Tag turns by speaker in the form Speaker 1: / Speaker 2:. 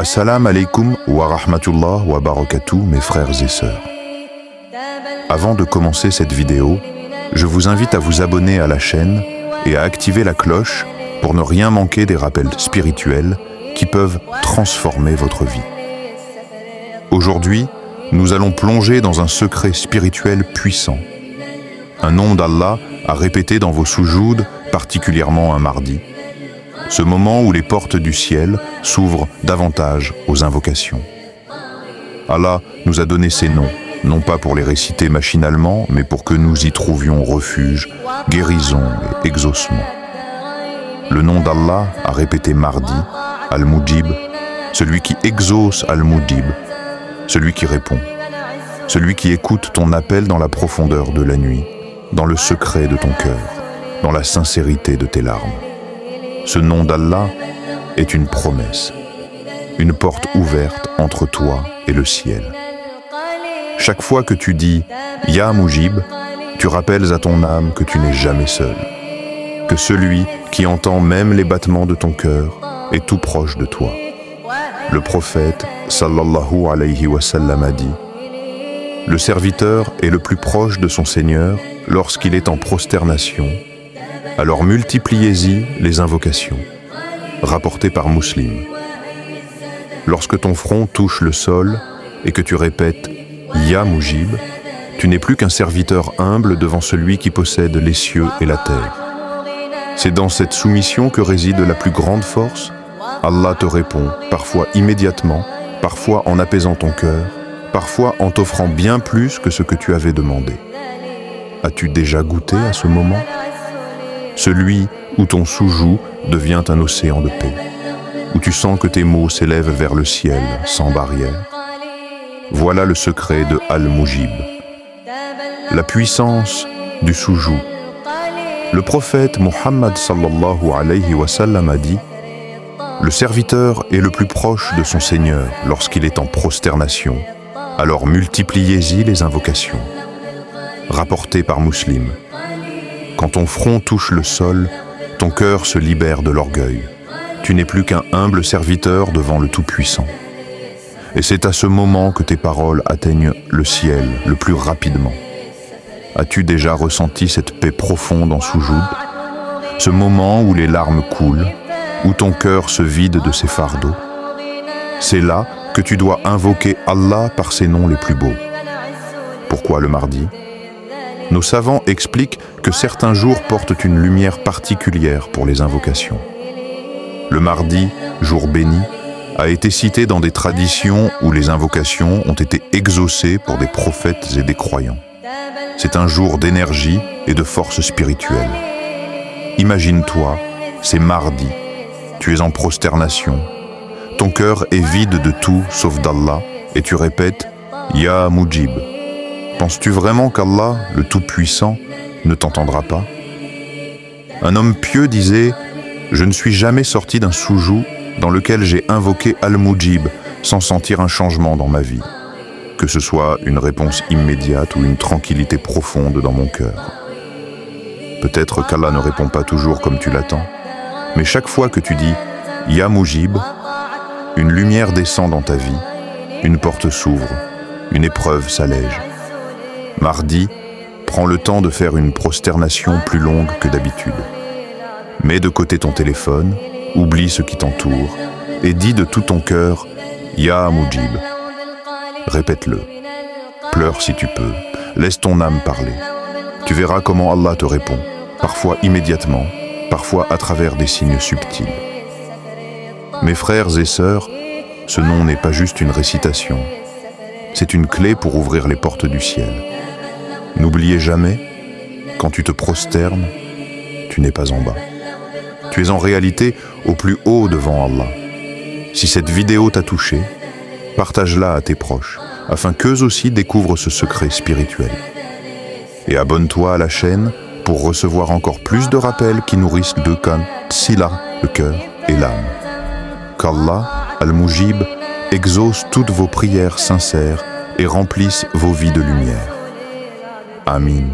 Speaker 1: Assalamu alaikum wa rahmatullah wa barakatuh mes frères et sœurs. Avant de commencer cette vidéo, je vous invite à vous abonner à la chaîne et à activer la cloche pour ne rien manquer des rappels spirituels qui peuvent transformer votre vie. Aujourd'hui, nous allons plonger dans un secret spirituel puissant. Un nom d'Allah à répéter dans vos soujouds, particulièrement un mardi. Ce moment où les portes du ciel s'ouvrent davantage aux invocations. Allah nous a donné ces noms, non pas pour les réciter machinalement, mais pour que nous y trouvions refuge, guérison et exaucement. Le nom d'Allah à répéter mardi, Al-Mujib, celui qui exauce Al-Mujib, celui qui répond, celui qui écoute ton appel dans la profondeur de la nuit, dans le secret de ton cœur, dans la sincérité de tes larmes. Ce nom d'Allah est une promesse, une porte ouverte entre toi et le ciel. Chaque fois que tu dis « Ya Mujib », tu rappelles à ton âme que tu n'es jamais seul, que celui qui entend même les battements de ton cœur est tout proche de toi. Le prophète, sallallahu alayhi wa sallam, a dit « Le serviteur est le plus proche de son Seigneur lorsqu'il est en prosternation, alors multipliez-y les invocations. » Rapporté par Muslim. Lorsque ton front touche le sol et que tu répètes « Ya Mujib », tu n'es plus qu'un serviteur humble devant celui qui possède les cieux et la terre. C'est dans cette soumission que réside la plus grande force. Allah te répond, parfois immédiatement, parfois en apaisant ton cœur, parfois en t'offrant bien plus que ce que tu avais demandé. As-tu déjà goûté à ce moment ? Celui où ton sous-joug devient un océan de paix, où tu sens que tes mots s'élèvent vers le ciel sans barrière. Voilà le secret de Al-Mujib, la puissance du sous-joug. Le prophète Muhammad sallallahu alayhi wa sallam a dit « Le serviteur est le plus proche de son Seigneur lorsqu'il est en prosternation, alors multipliez-y les invocations. » Rapporté par Muslim. Quand ton front touche le sol, ton cœur se libère de l'orgueil. Tu n'es plus qu'un humble serviteur devant le Tout-Puissant. Et c'est à ce moment que tes paroles atteignent le ciel le plus rapidement. As-tu déjà ressenti cette paix profonde en sous-joug? Ce moment où les larmes coulent, où ton cœur se vide de ses fardeaux? C'est là que tu dois invoquer Allah par ses noms les plus beaux. Pourquoi le mardi? Nos savants expliquent que certains jours portent une lumière particulière pour les invocations. Le mardi, jour béni, a été cité dans des traditions où les invocations ont été exaucées pour des prophètes et des croyants. C'est un jour d'énergie et de force spirituelle. Imagine-toi, c'est mardi, tu es en prosternation, ton cœur est vide de tout sauf d'Allah et tu répètes « Ya Mujib ». Penses-tu vraiment qu'Allah, le Tout-Puissant, ne t'entendra pas? Un homme pieux disait « Je ne suis jamais sorti d'un sous-joug dans lequel j'ai invoqué Al-Mujib sans sentir un changement dans ma vie, que ce soit une réponse immédiate ou une tranquillité profonde dans mon cœur. » Peut-être qu'Allah ne répond pas toujours comme tu l'attends, mais chaque fois que tu dis « Ya Mujib », une lumière descend dans ta vie, une porte s'ouvre, une épreuve s'allège. Mardi, prends le temps de faire une prosternation plus longue que d'habitude. Mets de côté ton téléphone, oublie ce qui t'entoure et dis de tout ton cœur « Ya Mujib ». Répète-le. Pleure si tu peux. Laisse ton âme parler. Tu verras comment Allah te répond, parfois immédiatement, parfois à travers des signes subtils. Mes frères et sœurs, ce nom n'est pas juste une récitation. C'est une clé pour ouvrir les portes du ciel. N'oubliez jamais, quand tu te prosternes, tu n'es pas en bas. Tu es en réalité au plus haut devant Allah. Si cette vidéo t'a touché, partage-la à tes proches, afin qu'eux aussi découvrent ce secret spirituel. Et abonne-toi à la chaîne pour recevoir encore plus de rappels qui nourrissent le Kan, Sila, le cœur et l'âme. Qu'Allah, Al-Mujib, exauce toutes vos prières sincères et remplisse vos vies de lumière. Amin.